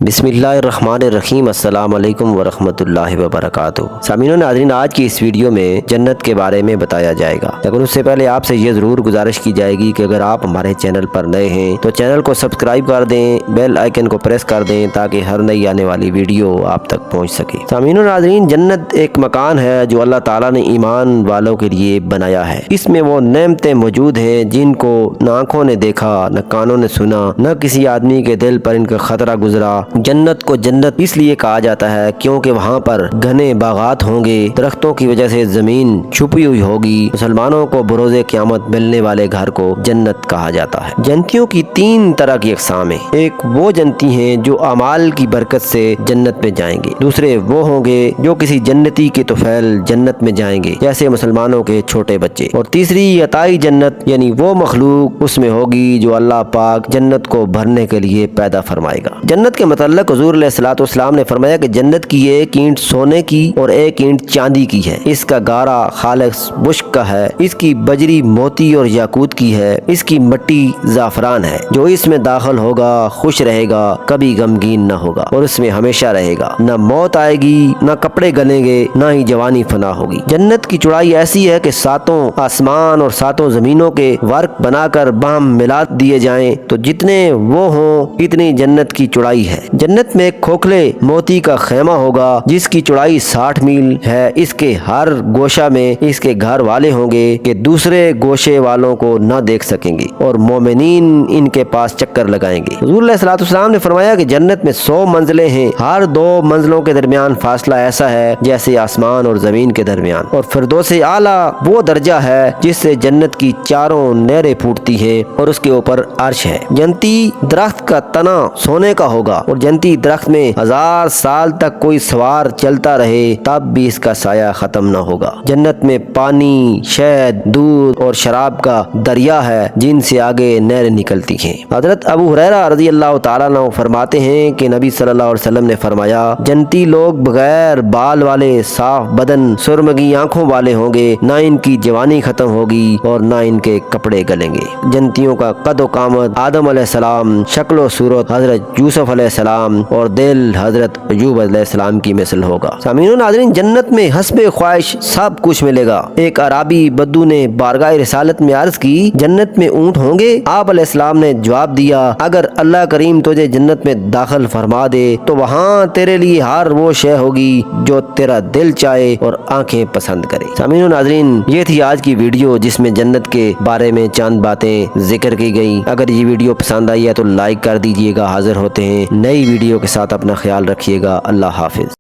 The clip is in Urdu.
بسم اللہ الرحمن الرحیم۔ السلام علیکم ورحمۃ اللہ وبرکاتہ۔ سامعین و ناظرین، آج کی اس ویڈیو میں جنت کے بارے میں بتایا جائے گا، لیکن اس سے پہلے آپ سے یہ ضرور گزارش کی جائے گی کہ اگر آپ ہمارے چینل پر نئے ہیں تو چینل کو سبسکرائب کر دیں، بیل آئیکن کو پریس کر دیں تاکہ ہر نئی آنے والی ویڈیو آپ تک پہنچ سکے۔ سامعین و ناظرین، جنت ایک مکان ہے جو اللہ تعالیٰ نے ایمان والوں کے لیے بنایا ہے۔ اس میں وہ نعمتیں موجود ہیں جن کو نہ آنکھوں نے دیکھا، نہ کانوں نے سنا، نہ کسی آدمی کے دل پر ان کا خطرہ گزرا۔ جنت کو جنت اس لیے کہا جاتا ہے کیونکہ وہاں پر گھنے باغات ہوں گے، درختوں کی وجہ سے زمین چھپی ہوئی ہوگی۔ مسلمانوں کو بروز قیامت ملنے والے گھر کو جنت کہا جاتا ہے۔ جنتیوں کی تین طرح کی اقسام ہیں۔ ایک وہ جنتی ہیں جو اعمال کی برکت سے جنت میں جائیں گے، دوسرے وہ ہوں گے جو کسی جنتی کے طفیل جنت میں جائیں گے جیسے مسلمانوں کے چھوٹے بچے، اور تیسری عطائی جنت یعنی وہ مخلوق اس میں ہوگی جو اللہ پاک جنت کو بھرنے کے لیے پیدا فرمائے گا۔ جنت کے متعلق حضور علیہ الصلوۃ والسلام نے فرمایا کہ جنت کی ایک اینٹ سونے کی اور ایک اینٹ چاندی کی ہے، اس کا گارا خالص مشک کا ہے، اس کی بجری موتی اور یاقوت کی ہے، اس کی مٹی زعفران ہے۔ جو اس میں داخل ہوگا خوش رہے گا، کبھی غمگین نہ ہوگا اور اس میں ہمیشہ رہے گا۔ نہ موت آئے گی، نہ کپڑے گلیں گے، نہ ہی جوانی فنا ہوگی۔ جنت کی چوڑائی ایسی ہے کہ ساتوں آسمان اور ساتوں زمینوں کے ورق بنا کر باہم ملا دیے جائیں تو جتنے وہ ہوں اتنی جنت کی چوڑائی ہے۔ جنت میں ایک کھوکھلے موتی کا خیمہ ہوگا جس کی چوڑائی 60 میل ہے۔ اس کے ہر گوشہ میں اس کے گھر والے ہوں گے کہ دوسرے گوشے والوں کو نہ دیکھ سکیں گے اور مومنین ان کے پاس چکر لگائیں گے۔ حضور علیہ الصلوۃ والسلام نے فرمایا کہ جنت میں 100 منزلیں ہیں، ہر 2 منزلوں کے درمیان فاصلہ ایسا ہے جیسے آسمان اور زمین کے درمیان، اور فردوس اعلیٰ وہ درجہ ہے جس سے جنت کی چاروں نہریں پھوٹتی ہیں اور اس کے اوپر عرش ہے۔ جنتی درخت کا تنا سونے کا ہوگا اور جنتی درخت میں 1000 سال تک کوئی سوار چلتا رہے تب بھی اس کا سایہ ختم نہ ہوگا۔ جنت میں پانی، شہد، دودھ اور شراب کا دریا ہے جن سے آگے نہریں نکلتی ہیں۔ حضرت ابو ہریرہ رضی اللہ تعالیٰ عنہ فرماتے ہیں کہ نبی صلی اللہ علیہ وسلم نے فرمایا، جنتی لوگ بغیر بال والے، صاف بدن، سرمگی آنکھوں والے ہوں گے، نہ ان کی جوانی ختم ہوگی اور نہ ان کے کپڑے گلیں گے۔ جنتیوں کا قد و قامت آدم علیہ السلام، شکل و صورت حضرت یوسف علیہ السلام اور دل حضرت ایوب علیہ السلام کی مثل ہوگا۔ سامعین و ناظرین، جنت میں حسب خواہش سب کچھ ملے گا۔ ایک عربی بدو نے بارگاہ رسالت میں عرض کی، جنت میں اونٹ ہوں گے؟ آپ علیہ السلام نے جواب دیا، اگر اللہ کریم تجھے جنت میں داخل فرما دے تو وہاں تیرے لیے ہر وہ شے ہوگی جو تیرا دل چاہے اور آنکھیں پسند کرے۔ سامعین و ناظرین، یہ تھی آج کی ویڈیو جس میں جنت کے بارے میں چند باتیں ذکر کی گئی۔ اگر یہ ویڈیو پسند آئی ہے تو لائک کر دیجیے گا۔ حاضر ہوتے ہیں نئی ویڈیو کے ساتھ، اپنا خیال رکھیے گا۔ اللہ حافظ۔